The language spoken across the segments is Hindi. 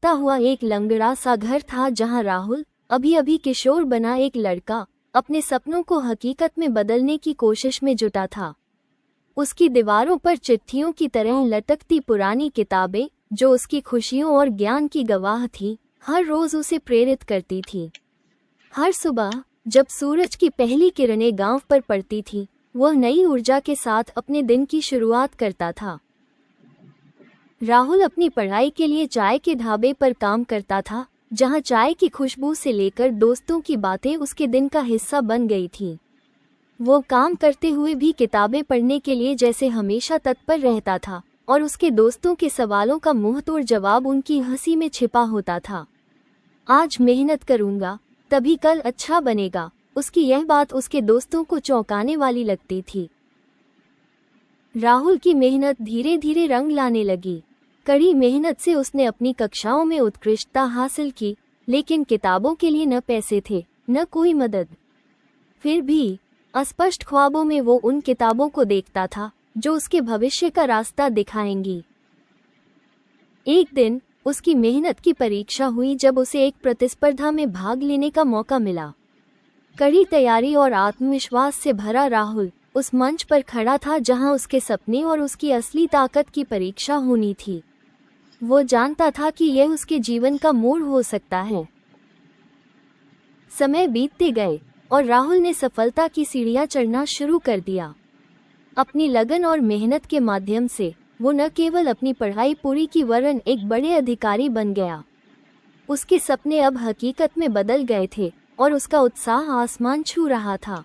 टूटा हुआ एक लंगड़ा सा घर था जहां राहुल, अभी अभी किशोर बना एक लड़का, अपने सपनों को हकीकत में बदलने की कोशिश में जुटा था। उसकी दीवारों पर चिट्ठियों की तरह लटकती पुरानी किताबें, जो उसकी खुशियों और ज्ञान की गवाह थी, हर रोज उसे प्रेरित करती थी। हर सुबह जब सूरज की पहली किरणें गांव पर पड़ती थी, वह नई ऊर्जा के साथ अपने दिन की शुरुआत करता था। राहुल अपनी पढ़ाई के लिए चाय के ढाबे पर काम करता था, जहां चाय की खुशबू से लेकर दोस्तों की बातें उसके दिन का हिस्सा बन गई थी। वो काम करते हुए भी किताबें पढ़ने के लिए जैसे हमेशा तत्पर रहता था, और उसके दोस्तों के सवालों का मुंहतोड़ जवाब उनकी हंसी में छिपा होता था। आज मेहनत करूंगा, तभी कल अच्छा बनेगा। उसकी यह बात उसके दोस्तों को चौंकाने वाली लगती थी। राहुल की मेहनत धीरे धीरे रंग लाने लगी। कड़ी मेहनत से उसने अपनी कक्षाओं में उत्कृष्टता हासिल की, लेकिन किताबों के लिए न पैसे थे, न कोई मदद। फिर भी अस्पष्ट ख्वाबों में वो उन किताबों को देखता था जो उसके भविष्य का रास्ता दिखाएंगी। एक दिन उसकी मेहनत की परीक्षा हुई जब उसे एक प्रतिस्पर्धा में भाग लेने का मौका मिला। कड़ी तैयारी और आत्मविश्वास से भरा राहुल उस मंच पर खड़ा था जहां उसके सपने और उसकी असली ताकत की परीक्षा होनी थी। वो जानता था कि यह उसके जीवन का मोड़ हो सकता है। समय बीतते गए और राहुल ने सफलता की सीढ़ियां चढ़ना शुरू कर दिया। अपनी लगन और मेहनत के माध्यम से वो न केवल अपनी पढ़ाई पूरी की वरन एक बड़े अधिकारी बन गया। उसके सपने अब हकीकत में बदल गए थे और उसका उत्साह आसमान छू रहा था।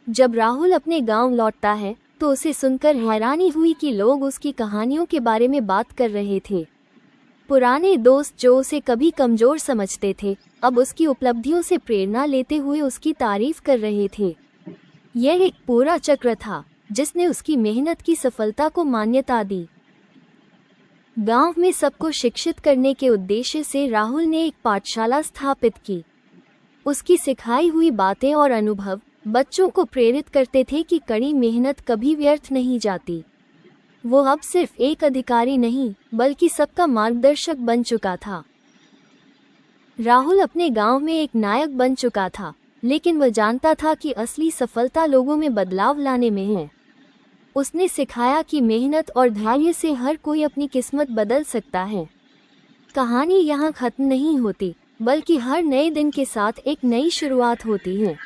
जब राहुल अपने गांव लौटता है तो उसे सुनकर हैरानी हुई कि लोग उसकी कहानियों के बारे में बात कर रहे थे। पुराने दोस्त जो उसे कभी कमजोर समझते थे, अब उसकी उपलब्धियों से प्रेरणा लेते हुए उसकी तारीफ कर रहे थे। यह एक पूरा चक्र था जिसने उसकी मेहनत की सफलता को मान्यता दी। गांव में सबको शिक्षित करने के उद्देश्य से राहुल ने एक पाठशाला स्थापित की। उसकी सिखाई हुई बातें और अनुभव बच्चों को प्रेरित करते थे कि कड़ी मेहनत कभी व्यर्थ नहीं जाती। वो अब सिर्फ एक अधिकारी नहीं, बल्कि सबका मार्गदर्शक बन चुका था। राहुल अपने गांव में एक नायक बन चुका था, लेकिन वह जानता था कि असली सफलता लोगों में बदलाव लाने में है। उसने सिखाया कि मेहनत और धैर्य से हर कोई अपनी किस्मत बदल सकता है। कहानी यहाँ खत्म नहीं होती, बल्कि हर नए दिन के साथ एक नई शुरुआत होती है।